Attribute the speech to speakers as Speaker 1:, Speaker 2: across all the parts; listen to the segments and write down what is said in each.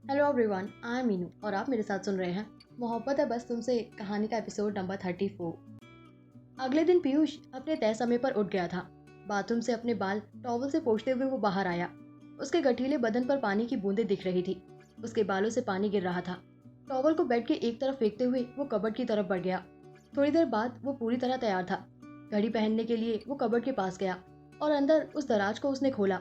Speaker 1: Hello everyone, I am Meenu और आप मेरे साथ सुन रहे हैं मोहब्बत है बस तुमसे कहानी का एपिसोड नंबर 34। अगले दिन पीयूष अपने तय समय पर उठ गया था। बाथरूम से अपने बाल टॉवल से पोंछते हुए वो बाहर आया। उसके गठीले बदन पर पानी की बूंदें दिख रही थी। उसके बालों से पानी गिर रहा था। टॉवल को बेड के एक तरफ फेंकते हुए वो कबर्ड की तरफ बढ़ गया। थोड़ी देर बाद वो पूरी तरह तैयार था। घड़ी पहनने के लिए वो कबर्ड के पास गया और अंदर उस दराज को उसने खोला।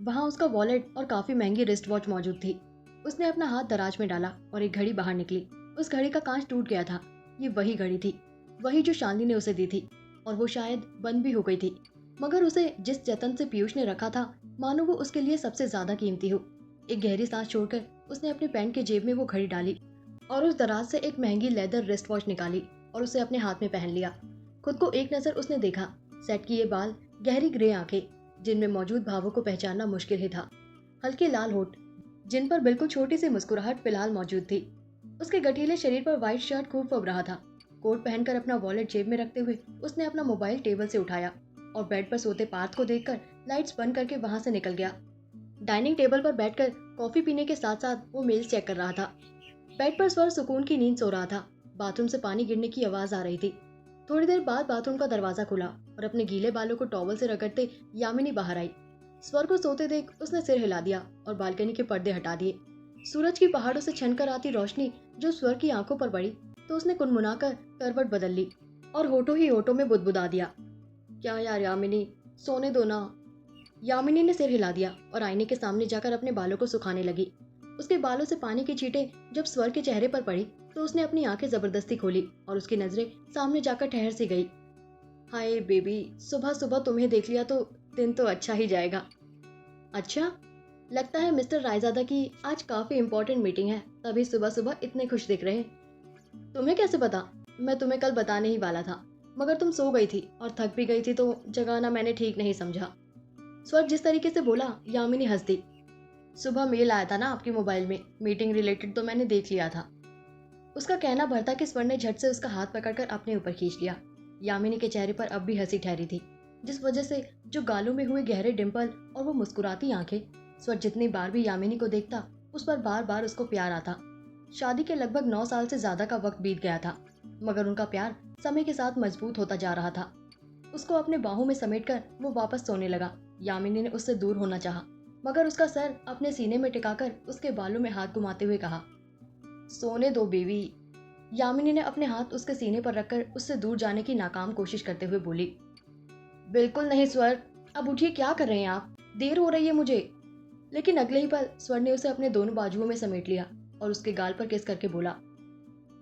Speaker 1: वहाँ उसका वॉलेट और काफी महंगी रिस्ट वॉच मौजूद थी। उसने अपना हाथ दराज में डाला और एक घड़ी बाहर निकली। उस घड़ी का कांच टूट गया था। ये वही घड़ी थी, वही जो शालिनी ने उसे दी थी, और वो शायद बंद भी हो गई थी। मगर उसे जिस जतन से पीयूष ने रखा था, मानो वो उसके लिए सबसे ज्यादा कीमती हो। एक गहरी सांस छोड़कर उसने अपनी पैंट के जेब में वो घड़ी डाली और उस दराज से एक महंगी लेदर रिस्ट वॉच निकाली और उसे अपने हाथ में पहन लिया। खुद को एक नजर उसने देखा। सेट किए बाल, गहरी ग्रे आंखें जिनमें मौजूद भावों को पहचानना मुश्किल ही था, हल्के लाल होठ जिन पर बिल्कुल छोटी सी मुस्कुराहट फिलहाल मौजूद थी। उसके गठीले शरीर पर व्हाइट शर्ट खूब फब रहा था। कोट पहनकर अपना वॉलेट जेब में रखते हुए उसने अपना मोबाइल टेबल से उठाया और बेड पर सोते पार्थ को देखकर लाइट्स बंद करके वहां से निकल गया। डाइनिंग टेबल पर बैठकर कॉफी पीने के साथ साथ वो मेल्स चेक कर रहा था। बेड पर स्वर सुकून की नींद सो रहा था। बाथरूम से पानी गिरने की आवाज आ रही थी। थोड़ी देर बाद बाथरूम का दरवाजा खुला और अपने गीले बालों को टॉवल से रगड़ते यामिनी बाहर आई। स्वर को सोते देख उसने सिर हिला दिया और बालकनी के पर्दे हटा दिए। सूरज की पहाड़ों से छनकर आती रोशनी जो स्वर की आंखों पर पड़ी तो उसने कुनमुनाकर करवट बदल ली और होठों ही होठों में बुदबुदा दिया, क्या यार यामिनी, सोने दो ना। यामिनी ने सिर हिला दिया और आईने के सामने जाकर अपने बालों को सुखाने लगी। उसके बालों से पानी की छींटें जब स्वर के चेहरे पर पड़ी तो उसने अपनी आंखें जबरदस्ती खोली और उसकी नजरें सामने जाकर ठहर सी गई। हाय बेबी, सुबह सुबह तुम्हें देख लिया तो दिन तो अच्छा ही जाएगा। अच्छा, लगता है मिस्टर रायजादा की आज काफी इम्पोर्टेंट मीटिंग है, तभी सुबह सुबह इतने खुश दिख रहे हैं। तुम्हें कैसे पता? मैं तुम्हें कल बताने ही वाला था, मगर तुम सो गई थी और थक भी गई थी तो जगाना मैंने ठीक नहीं समझा। स्वर जिस तरीके से बोला, यामिनी हंस दी। सुबह मेल आया था ना आपके मोबाइल में, मीटिंग रिलेटेड, तो मैंने देख लिया था। उसका कहना भर था कि स्वर ने झट से उसका हाथ पकड़कर अपने ऊपर खींच लिया। यामिनी के चेहरे पर अब भी हंसी ठहरी थी, जिस वजह से जो गालों में हुए गहरे डिंपल और वो मुस्कुराती आंखें। स्वर जितनी बार भी यामिनी को देखता उस पर बार बार उसको प्यार आता। शादी के लगभग 9 साल से ज्यादा का वक्त बीत गया था, मगर उनका प्यार समय के साथ मजबूत होता जा रहा था। उसको अपने बाहों में समेटकर वो वापस सोने लगा। यामिनी ने उससे दूर होना चाहा, मगर उसका सर अपने सीने में टिकाकर उसके बालों में हाथ घुमाते हुए कहा, सोने दो बेबी। यामिनी ने अपने हाथ उसके सीने पर रखकर उससे दूर जाने की नाकाम कोशिश करते हुए बोली, बिल्कुल नहीं स्वर, अब उठिए, क्या कर रहे हैं आप, देर हो रही है मुझे। लेकिन अगले ही पल स्वर ने उसे अपने दोनों बाजुओं में समेट लिया और उसके गाल पर किस करके बोला,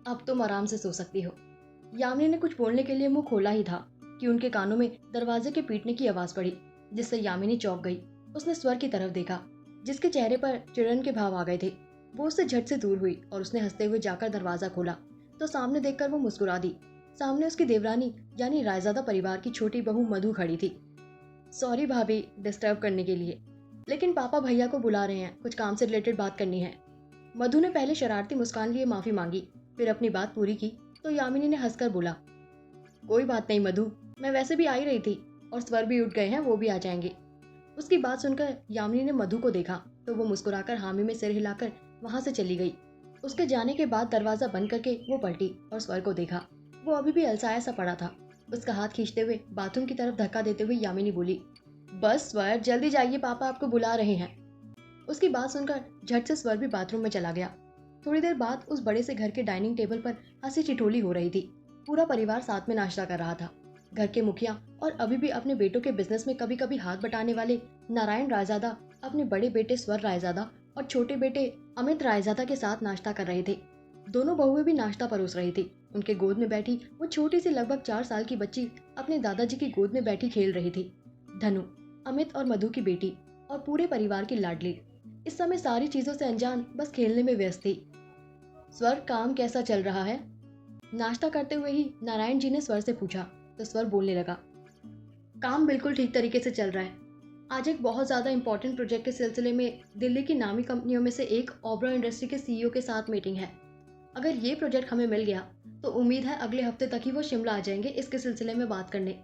Speaker 1: अब तुम आराम से सो सकती हो। यामिनी ने कुछ बोलने के लिए मुंह खोला ही था कि उनके कानों में दरवाजे के पीटने की आवाज पड़ी, जिससे यामिनी चौंक गई। उसने स्वर की तरफ देखा, जिसके चेहरे पर चिड़न के भाव आ गए थे। वो उससे झट से दूर हुई और उसने हंसते हुए जाकर दरवाजा खोला तो सामने देखकर वो मुस्कुरा दी। सामने उसकी देवरानी यानी रायजादा परिवार की छोटी बहू मधु खड़ी थी। सॉरी भाभी, डिस्टर्ब करने के लिए, लेकिन पापा भैया को बुला रहे हैं, कुछ काम से रिलेटेड बात करनी है। मधु ने पहले शरारती मुस्कान लिए माफी मांगी, फिर अपनी बात पूरी की तो यामिनी ने हंसकर बोला, कोई बात नहीं मधु, मैं वैसे भी आ ही रही थी और स्वर भी उठ गए हैं, वो भी आ जाएंगे। उसकी बात सुनकर यामिनी ने मधु को देखा तो वो मुस्कुराकर हामी में सिर हिलाकर वहां से चली गई। उसके जाने के बाद दरवाजा बंद करके वो पलटी और स्वर को देखा। वो अभी भी अलसाया सा पड़ा था। उसका हाथ खींचते हुए बाथरूम की तरफ धक्का देते हुए यामिनी बोली, बस स्वर, जल्दी जाइए, पापा आपको बुला रहे हैं। उसकी बात सुनकर झट से स्वर भी बाथरूम में चला गया। थोड़ी देर बाद उस बड़े से घर के डाइनिंग टेबल पर हंसी ठिठोली हो रही थी। पूरा परिवार साथ में नाश्ता कर रहा था। घर के मुखिया और अभी भी अपने बेटों के बिजनेस में कभी कभी हाथ बटाने वाले नारायण रायजादा अपने बड़े बेटे स्वर रायजादा और छोटे बेटे अमित रायजादा के साथ नाश्ता कर रहे थे। दोनों बहुएं भी नाश्ता परोस रही थी। उनके गोद में बैठी वो छोटी सी लगभग 4 साल की बच्ची अपने दादाजी की गोद में बैठी खेल रही थी। धनु, अमित और मधु की बेटी और पूरे परिवार की लाडली, इस समय सारी चीजों से अनजान बस खेलने में व्यस्त थी। स्वर, काम कैसा चल रहा है? नाश्ता करते हुए ही नारायण जी ने स्वर से पूछा तो स्वर बोलने लगा, काम बिल्कुल ठीक तरीके से चल रहा है। आज एक बहुत ज्यादा इंपॉर्टेंट प्रोजेक्ट के सिलसिले में दिल्ली की नामी कंपनियों में से एक ओबरॉय इंडस्ट्री के सीईओ के साथ मीटिंग है। अगर ये प्रोजेक्ट हमें मिल गया तो उम्मीद है अगले हफ्ते तक ही वो शिमला आ जाएंगे इसके सिलसिले में बात करने।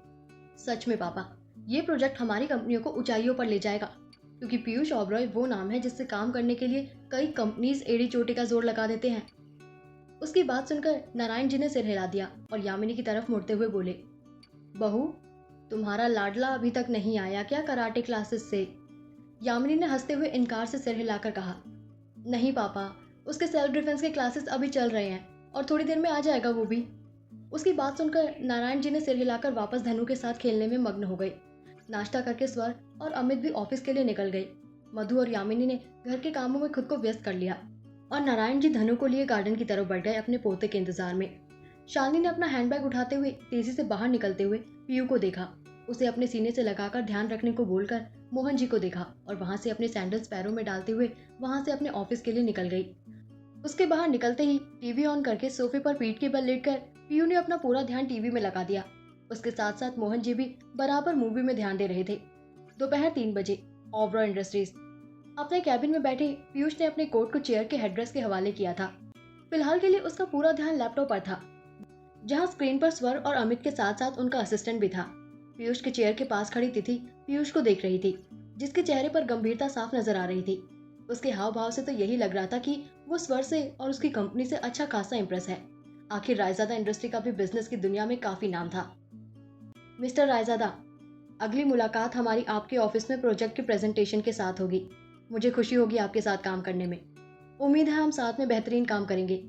Speaker 1: सच में पापा, ये प्रोजेक्ट हमारी कंपनियों को ऊंचाइयों पर ले जाएगा। क्योंकि पीयूष ओबरॉय वो नाम है जिससे काम करने के लिए कई कंपनीज एड़ी चोटी का जोर लगा देते हैं। उसकी बात सुनकर नारायण जी ने सिर हिला दिया और यामिनी की तरफ मुड़ते हुए बोले, बहू, तुम्हारा लाडला अभी तक नहीं आया क्या कराटे क्लासेस से? यामिनी ने हंसते हुए इनकार से सिर हिलाकर कहा, नहीं पापा, उसके सेल्फ डिफेंस के क्लासेस अभी चल रहे हैं और थोड़ी देर में आ जाएगा वो भी। उसकी बात सुनकर नारायण जी ने सिर हिलाकर वापस धनु के साथ खेलने में मग्न हो गए। नाश्ता करके स्वर और अमित भी ऑफिस के लिए निकल गए। मधु और यामिनी ने घर के कामों में खुद को व्यस्त कर लिया और नारायण जी धनु को लिए गार्डन की तरफ बढ़ गए अपने पोते के इंतजार में। शालिनी ने अपना हैंडबैग उठाते हुए तेजी से बाहर निकलते हुए पीयू को देखा। उसे अपने सीने से लगाकर ध्यान रखने को बोलकर मोहन जी को देखा और वहां से अपने सैंडल्स पैरों में डालते हुए वहां से अपने ऑफिस के लिए निकल गई। उसके बाहर निकलते ही टीवी ऑन करके सोफे पर पीठ के बल लेटकर पीयू ने अपना पूरा ध्यान टीवी में लगा दिया। उसके साथ साथ मोहन जी भी बराबर मूवी में ध्यान दे रहे थे। दोपहर 3 बजे ओबरॉय इंडस्ट्रीज। अपने कैबिन में बैठे पीयूष ने अपने कोट को चेयर के हेडरेस्ट के हवाले किया था। फिलहाल के लिए उसका पूरा ध्यान लैपटॉप पर था, जहां स्क्रीन पर स्वर और अमित के साथ साथ उनका असिस्टेंट भी था। पीयूष के चेयर के पास खड़ी तिथि पीयूष को देख रही थी, जिसके चेहरे पर गंभीरता साफ नजर आ रही थी। उसके हाव भाव से तो यही लग रहा था कि वो स्वर से और उसकी कंपनी से अच्छा खासा इंप्रेस है। आखिर रायजादा इंडस्ट्री का भी बिजनेस की दुनिया में काफी नाम था। मिस्टर रायजादा, अगली मुलाकात हमारी आपके ऑफिस में प्रोजेक्ट के प्रेजेंटेशन के साथ होगी। मुझे खुशी होगी आपके साथ काम करने में। उम्मीद है हम साथ में बेहतरीन काम करेंगे।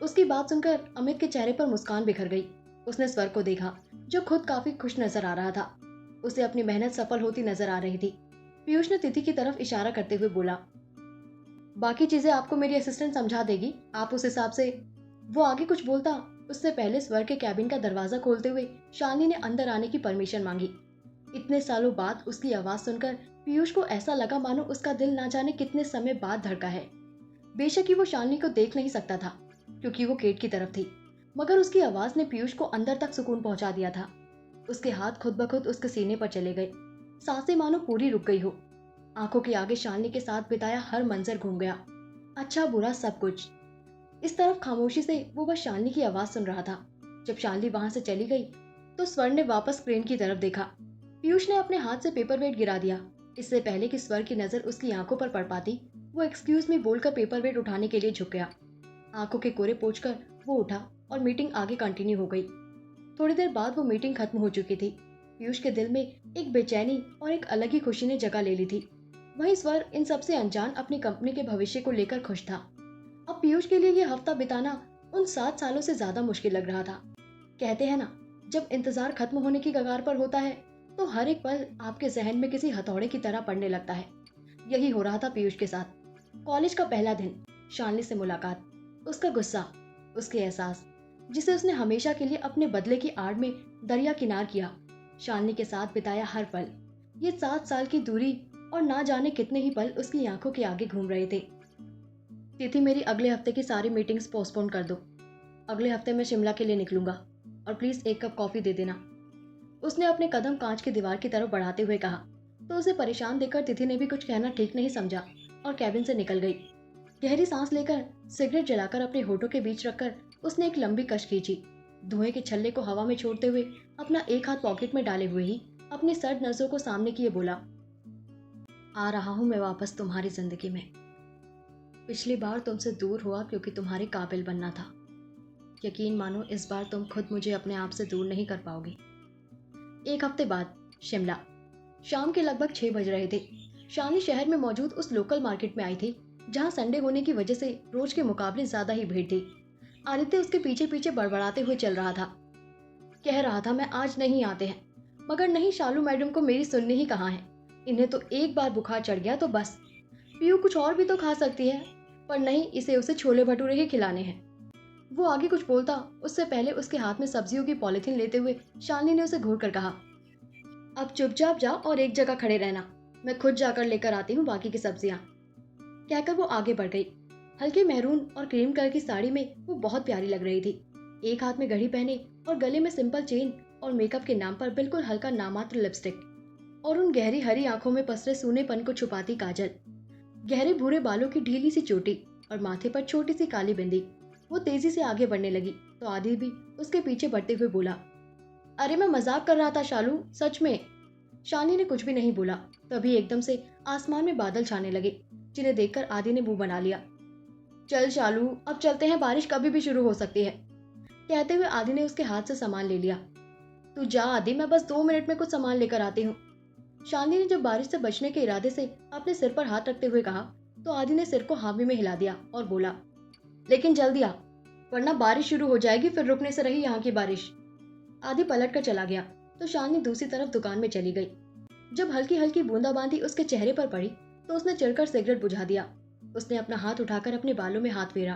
Speaker 1: उसकी बात सुनकर अमित के चेहरे पर मुस्कान बिखर गई। उसने स्वर को देखा, जो खुद काफी खुश नजर आ रहा था। उसे अपनी मेहनत सफल होती नजर आ रही थी। पीयूष ने तिथि की तरफ इशारा करते हुए बोला, बाकी चीजें आपको मेरी असिस्टेंट समझा देगी, आप उस हिसाब से। वो आगे कुछ बोलता उससे पहले स्वर के कैबिन का दरवाजा खोलते हुए शालिनी ने अंदर आने की परमिशन मांगी। इतने सालों बाद उसकी आवाज सुनकर पीयूष को ऐसा लगा मानो उसका दिल ना जाने कितने समय बाद धड़का है। बेशक ही वो शालिनी को देख नहीं सकता था क्योंकि वो गेट की तरफ थी, मगर उसकी आवाज ने पीयूष को अंदर तक सुकून पहुंचा दिया था। उसके हाथ खुद ब खुद उसके सीने पर चले गए। सांसें मानो पूरी रुक गई हो। आंखों के आगे शालिनी के साथ बिताया हर मंजर घूम गया, अच्छा बुरा सब कुछ। इस तरफ खामोशी से वो बस शालिनी की आवाज सुन रहा था। जब शालिनी वहां से चली गई तो स्वर ने वापस स्क्रीन की तरफ देखा। पीयूष ने अपने हाथ से पेपर वेट गिरा दिया। इससे पहले कि स्वर की नजर उसकी आंखों पर पड़ पाती, वो एक्सक्यूज मी बोलकर पेपर वेट उठाने के लिए झुक गया। आंखों के कोरे पोंछकर वो उठा और मीटिंग आगे कंटिन्यू हो गई। थोड़ी देर बाद वो मीटिंग खत्म हो चुकी थी। पीयूष के दिल में एक बेचैनी और एक अलग ही खुशी ने जगह ले ली थी। वहीं स्वर इन सबसे अनजान अपनी कंपनी के भविष्य को लेकर खुश था। अब पीयूष के लिए यह हफ्ता बिताना उन 7 सालों से ज्यादा मुश्किल लग रहा था। कहते हैं ना, जब इंतजार खत्म होने की कगार पर होता है तो हर एक पल आपके जहन में किसी हथौड़े की तरह पड़ने लगता है। यही हो रहा था पीयूष के साथ। कॉलेज का पहला दिन, शालिनी से मुलाकात, उसका गुस्सा, उसके एहसास जिसे उसने हमेशा के लिए अपने बदले की आड़ में दरिया किनार किया, शालिनी के साथ बिताया हर पल, ये 7 साल की दूरी और ना जाने कितने ही पल उसकी आंखों के आगे घूम रहे थे। तिथि, मेरी अगले हफ्ते की सारी मीटिंग्स पोस्टपोन कर दो। अगले हफ्ते मैं शिमला के लिए निकलूंगा और प्लीज 1 कप कॉफी दे देना। उसने अपने कदम कांच की दीवार की तरफ बढ़ाते हुए कहा तो उसे परेशान देखकर तिथि ने भी कुछ कहना ठीक नहीं समझा और कैबिन से निकल गई। गहरी सांस लेकर सिगरेट जलाकर अपने होठों के बीच रखकर उसने एक लंबी कश खींची। धुएं के छल्ले को हवा में छोड़ते हुए अपना एक हाथ पॉकेट में डाले हुए ही अपनी सर्द नजरों को सामने किए बोला, आ रहा हूं मैं वापस तुम्हारी जिंदगी में। पिछली बार तुमसे दूर हुआ क्योंकि तुम्हारे काबिल बनना था। यकीन मानो इस बार तुम खुद मुझे अपने आप से दूर नहीं कर पाओगे। 1 हफ्ते बाद शिमला। शाम के लगभग 6 बज रहे थे। शालिनी शहर में मौजूद उस लोकल मार्केट में आई थी जहां संडे होने की वजह से रोज के मुकाबले ज्यादा ही भीड़ थी। आदित्य उसके पीछे पीछे बड़बड़ाते हुए चल रहा था। कह रहा था मैं आज नहीं आते हैं, मगर नहीं, शालू मैडम को मेरी सुननी ही कहाँ है। इन्हें तो एक बार बुखार चढ़ गया तो बस। पीयू कुछ और भी तो खा सकती है, पर नहीं, इसे उसे छोले भटूरे ही खिलाने हैं। वो आगे कुछ बोलता उससे पहले उसके हाथ में सब्जियों की पॉलिथीन लेते हुए शालिनी ने उसे घूर कर कहा, अब चुपचाप जाओ और एक जगह खड़े रहना, मैं खुद जाकर लेकर आती हूँ बाकी की सब्जियां। कहकर वो आगे बढ़ गई। हल्के मैरून और क्रीम कलर की साड़ी में वो बहुत प्यारी लग रही थी। एक हाथ में घड़ी पहने और गले में सिंपल चेन और मेकअप के नाम पर बिल्कुल हल्का नामात्र लिपस्टिक और उन गहरी हरी आंखों में पसरे सूनेपन को छुपाती काजल, गहरे भूरे बालों की ढीली सी चोटी और माथे पर छोटी सी काली बिंदी। वो तेजी से आगे बढ़ने लगी तो आदित्य भी उसके पीछे बढ़ते हुए बोला, अरे मैं मजाक कर रहा था शालू, सच में। शालिनी ने कुछ भी नहीं बोला। तभी एकदम से आसमान में बादल छाने लगे, जिन्हें देखकर आदि ने मुंह बना लिया। चल शालू, अब चलते हैं, बारिश कभी भी शुरू हो सकती है। कहते हुए आदि ने उसके हाथ से सामान ले लिया। तू जा आदि, मैं बस 2 मिनट में कुछ सामान लेकर आती हूँ। शालिनी ने जब बारिश से बचने के इरादे से अपने सिर पर हाथ रखते हुए कहा, तो आदि ने सिर को हामी में हिला दिया और बोला, लेकिन जल्दी आ, वरना बारिश शुरू हो जाएगी, फिर रुकने से रही यहाँ की बारिश। आदि पलट कर चला गया तो शालिनी दूसरी तरफ दुकान में चली गई। जब हल्की हल्की बूंदाबांदी उसके चेहरे पर पड़ी तो उसने चिढ़कर सिगरेट बुझा दिया। उसने अपना हाथ उठाकर अपने बालों में हाथ फेरा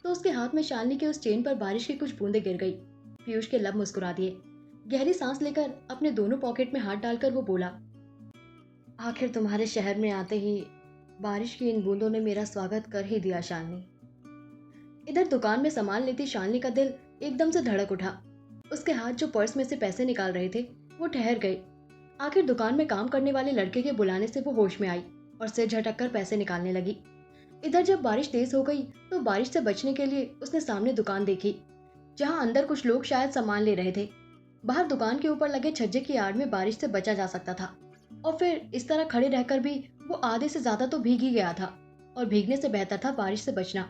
Speaker 1: तो उसके हाथ में शालिनी के उस चेन पर बारिश की कुछ बूंदें गिर गई। पीयूष के लब मुस्कुरा दिए। गहरी सांस लेकर अपने दोनों पॉकेट में हाथ डालकर वो बोला, आखिर तुम्हारे शहर में आते ही बारिश की इन बूंदों ने मेरा स्वागत कर ही दिया शालिनी। इधर दुकान में सामान लेती शालिनी का दिल एकदम से धड़क उठा। उसके हाथ जो पर्स में से पैसे निकाल रहे थे वो ठहर गए। आखिर दुकान में काम करने वाले लड़के के बुलाने से वो होश में आई और सिर झटक कर पैसे निकालने लगी। इधर जब बारिश तेज हो गई तो बारिश से बचने के लिए उसने सामने दुकान देखी, जहां अंदर कुछ लोग शायद सामान ले रहे थे। बाहर दुकान के ऊपर लगे छज्जे की आड़ में बारिश से बचा जा सकता था, और फिर इस तरह खड़े रहकर भी वो आधे से ज्यादा तो भीग ही गया था, और भीगने से बेहतर था बारिश से बचना।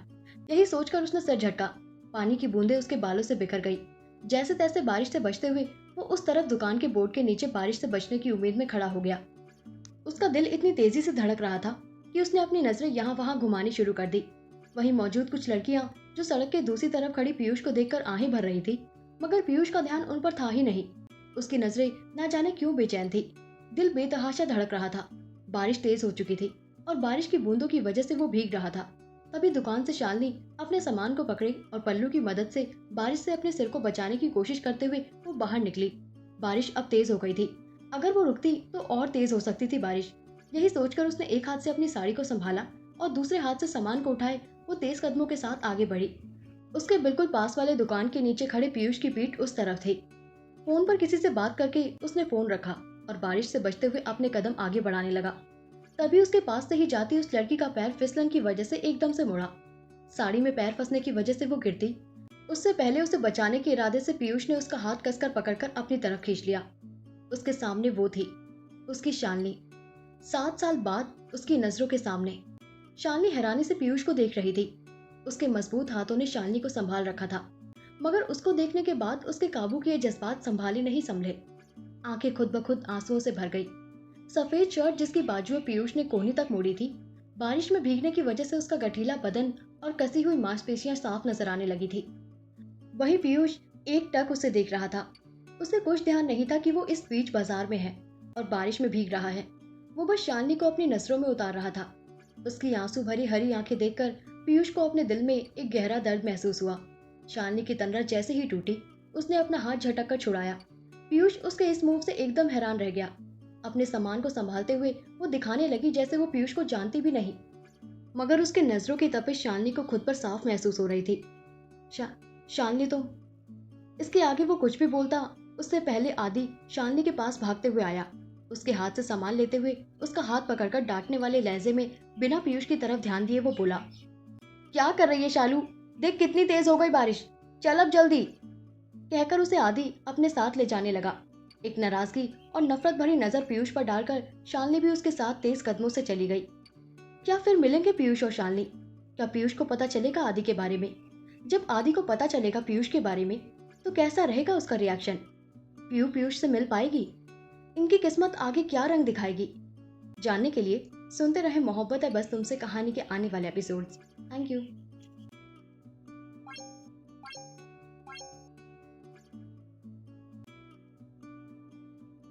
Speaker 1: यही सोचकर उसने सिर झटका। पानी की बूंदें उसके बालों से बिखर गई। जैसे तैसे बारिश से बचते हुए वो उस तरफ दुकान के बोर्ड के नीचे बारिश से बचने की उम्मीद में खड़ा हो गया। उसका दिल इतनी तेजी से धड़क रहा था कि उसने अपनी नजरें यहाँ वहां घुमानी शुरू कर दी। वहीं मौजूद कुछ लड़कियां जो सड़क के दूसरी तरफ खड़ी पीयूष को देखकर आहें भर रही थी, मगर पीयूष का ध्यान उन पर था ही नहीं। उसकी नजरें ना जाने क्यों बेचैन थी। दिल बेतहाशा धड़क रहा था। बारिश तेज हो चुकी थी और बारिश की बूंदों की वजह से वो भीग रहा था। तभी दुकान से शालिनी अपने सामान को पकड़े और पल्लू की मदद से बारिश से अपने सिर को बचाने की कोशिश करते हुए वो बाहर निकली। बारिश अब तेज हो गई थी। अगर वो रुकती तो और तेज हो सकती थी बारिश। यही सोचकर उसने एक हाथ से अपनी साड़ी को संभाला और दूसरे हाथ से सामान को उठाए वो तेज कदमों के साथ आगे बढ़ी। उसके बिल्कुल पास वाले दुकान के नीचे खड़े पीयूष की पीठ उस तरफ थी। फोन पर किसी से बात करके उसने फोन रखा और बारिश से बचते हुए अपने कदम आगे बढ़ाने लगा। तभी उसके पास से ही जाती उस लड़की का पैर फिसलन की वजह से एकदम से मुड़ा। साड़ी में पैर फंसने की वजह से वो गिरती। उससे पहले उसे बचाने के इरादे से पीयूष ने उसका हाथ कसकर पकड़कर अपनी तरफ खींच लिया। उसके सामने वो थी, उसकी शालिनी। 7 साल बाद उसकी नजरों के सामने। शालिनी हैरानी से पीयूष को देख रही थी। उसके मजबूत हाथों ने शालिनी को संभाल रखा था, मगर उसको देखने के बाद उसके काबू किए जज्बात संभाले नहीं संभले। आंखें खुद ब खुद आंसुओं से भर गई। सफेद शर्ट जिसकी बाजुएं पीयूष ने कोहनी तक मोड़ी थी, बारिश में भीगने की वजह से उसका गठीला बदन और कसी हुई मांसपेशियां साफ नजर आने लगी थी। वहीं पीयूष एक टक उसे देख रहा था। उसे कुछ ध्यान नहीं था कि वो इस बीच बाजार में है और बारिश में भीग रहा है। वो बस शालिनी को अपनी नजरों में उतार रहा था। उसकी आंसू भरी हरी आंखें देखकर पीयूष को अपने दिल में एक गहरा दर्द महसूस हुआ। शालिनी की तंद्रा जैसे ही टूटी, उसने अपना हाथ झटक कर छुड़ाया। पीयूष उसके इस मूव से एकदम हैरान रह गया। अपने सामान को संभालते हुए वो दिखाने लगी जैसे वो पीयूष को जानती भी नहीं, मगर उसके नजरों की तपिश शालिनी को खुद पर साफ महसूस हो रही थी। शालिनी तुम। इसके आगे वो कुछ भी बोलता उससे पहले आदि शालिनी के पास भागते हुए आया। उसके हाथ से सामान लेते हुए उसका हाथ पकड़कर डांटने वाले लहजे में बिना पीयूष की तरफ ध्यान दिए वो बोला, क्या कर रही है शालू, देख कितनी तेज हो गई बारिश, चल अब जल्दी। कहकर उसे आदि अपने साथ ले जाने लगा। एक नाराजगी और नफरत भरी नजर पीयूष पर डालकर शालिनी भी उसके साथ तेज कदमों से चली गई। क्या फिर मिलेंगे पीयूष और शालिनी? क्या पीयूष को पता चलेगा आदि के बारे में? जब आदि को पता चलेगा पीयूष के बारे में तो कैसा रहेगा उसका रिएक्शन? पीयूष से मिल पाएगी? इनकी किस्मत आगे क्या रंग दिखाएगी? जानने के लिए सुनते रहे मोहब्बत है बस तुमसे कहानी के आने वाले एपिसोड्स। Thank you.